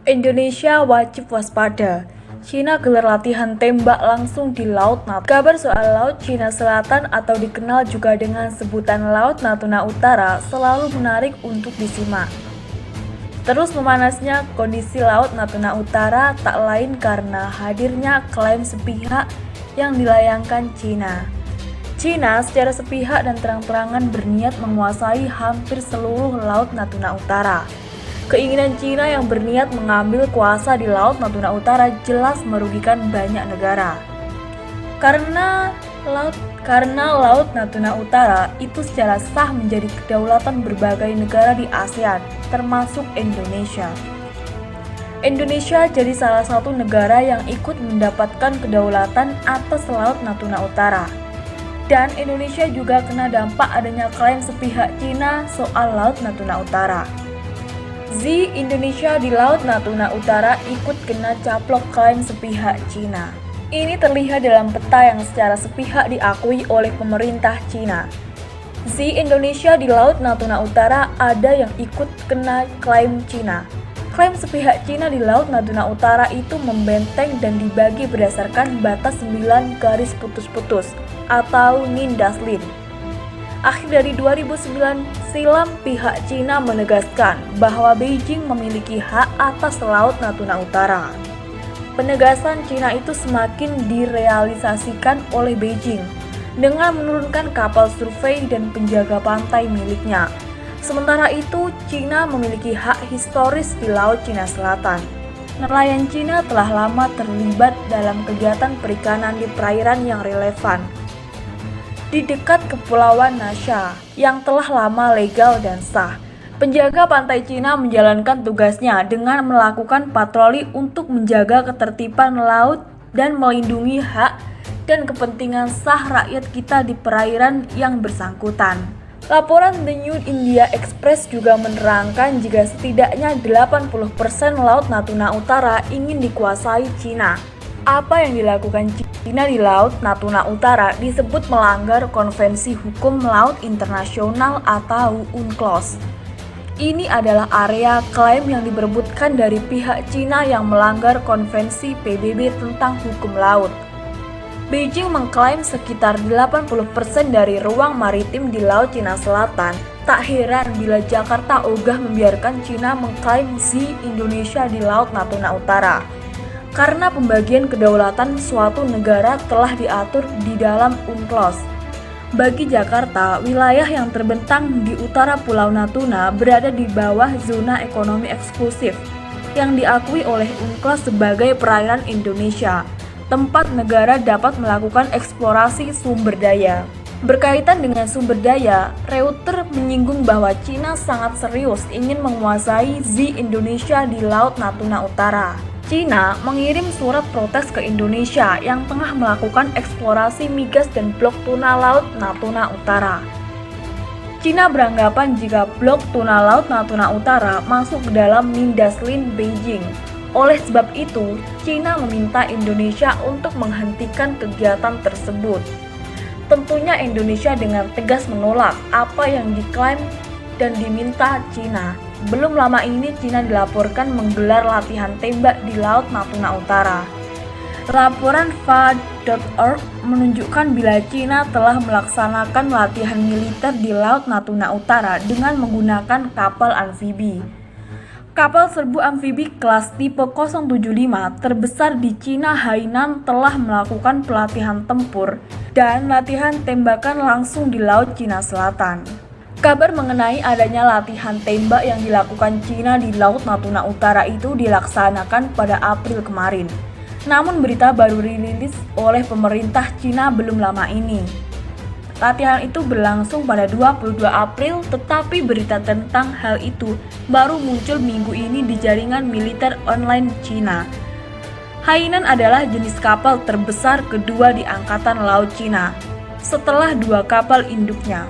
Indonesia wajib waspada. Cina gelar latihan tembak langsung di Laut Natuna. Kabar soal Laut Cina Selatan atau dikenal juga dengan sebutan Laut Natuna Utara selalu menarik untuk disimak. Terus memanasnya kondisi Laut Natuna Utara tak lain karena hadirnya klaim sepihak yang dilayangkan Cina. Cina secara sepihak dan terang-terangan berniat menguasai hampir seluruh Laut Natuna Utara. Keinginan Cina yang berniat mengambil kuasa di Laut Natuna Utara jelas merugikan banyak negara. Karena Laut Natuna Utara itu secara sah menjadi kedaulatan berbagai negara di ASEAN, termasuk Indonesia. Indonesia jadi salah satu negara yang ikut mendapatkan kedaulatan atas Laut Natuna Utara. Dan Indonesia juga kena dampak adanya klaim sepihak Cina soal Laut Natuna Utara. Indonesia di Laut Natuna Utara ikut kena caplok klaim sepihak Cina. Ini terlihat dalam peta yang secara sepihak diakui oleh pemerintah Cina. Indonesia di Laut Natuna Utara ada yang ikut kena klaim Cina. Klaim sepihak Cina di Laut Natuna Utara itu membenteng dan dibagi berdasarkan batas 9 garis putus-putus atau Nindaslin. Akhir dari 2009 silam, pihak Cina menegaskan bahwa Beijing memiliki hak atas Laut Natuna Utara. Penegasan Cina itu semakin direalisasikan oleh Beijing dengan menurunkan kapal survei dan penjaga pantai miliknya. Sementara itu, Cina memiliki hak historis di Laut Cina Selatan. Nelayan Cina telah lama terlibat dalam kegiatan perikanan di perairan yang relevan di dekat Kepulauan Nasha yang telah lama legal dan sah. Penjaga pantai Cina menjalankan tugasnya dengan melakukan patroli untuk menjaga ketertiban laut dan melindungi hak dan kepentingan sah rakyat kita di perairan yang bersangkutan. Laporan The New India Express juga menerangkan jika setidaknya 80% Laut Natuna Utara ingin dikuasai Cina. Apa yang dilakukan Cina di Laut Natuna Utara disebut melanggar Konvensi Hukum Laut Internasional atau UNCLOS. Ini adalah area klaim yang diperebutkan dari pihak Cina yang melanggar Konvensi PBB tentang hukum laut. Beijing mengklaim sekitar 80% dari ruang maritim di Laut Cina Selatan. Tak heran bila Jakarta ogah membiarkan Cina mengklaim Indonesia di Laut Natuna Utara. Karena pembagian kedaulatan suatu negara telah diatur di dalam UNCLOS. Bagi Jakarta, wilayah yang terbentang di utara Pulau Natuna berada di bawah zona ekonomi eksklusif yang diakui oleh UNCLOS sebagai perairan Indonesia, tempat negara dapat melakukan eksplorasi sumber daya. Berkaitan dengan sumber daya, Reuters menyinggung bahwa Cina sangat serius ingin menguasai Indonesia di Laut Natuna Utara. Cina mengirim surat protes ke Indonesia yang tengah melakukan eksplorasi migas dan blok tuna Laut Natuna Utara. Cina beranggapan jika blok tuna Laut Natuna Utara masuk ke dalam Nindaslin Beijing. Oleh sebab itu, Cina meminta Indonesia untuk menghentikan kegiatan tersebut. Tentunya Indonesia dengan tegas menolak apa yang diklaim dan diminta Cina. Belum lama ini Cina dilaporkan menggelar latihan tembak di Laut Natuna Utara. Laporan FA.org menunjukkan bila Cina telah melaksanakan latihan militer di Laut Natuna Utara dengan menggunakan kapal amfibi. Kapal serbu amfibi kelas tipe 075 terbesar di Cina, Hainan, telah melakukan pelatihan tempur dan latihan tembakan langsung di Laut Cina Selatan. Kabar mengenai adanya latihan tembak yang dilakukan Cina di Laut Natuna Utara itu dilaksanakan pada April kemarin. Namun berita baru dirilis oleh pemerintah Cina belum lama ini. Latihan itu berlangsung pada 22 April, tetapi berita tentang hal itu baru muncul minggu ini di jaringan militer online Cina. Hainan adalah jenis kapal terbesar kedua di Angkatan Laut Cina, setelah 2 kapal induknya.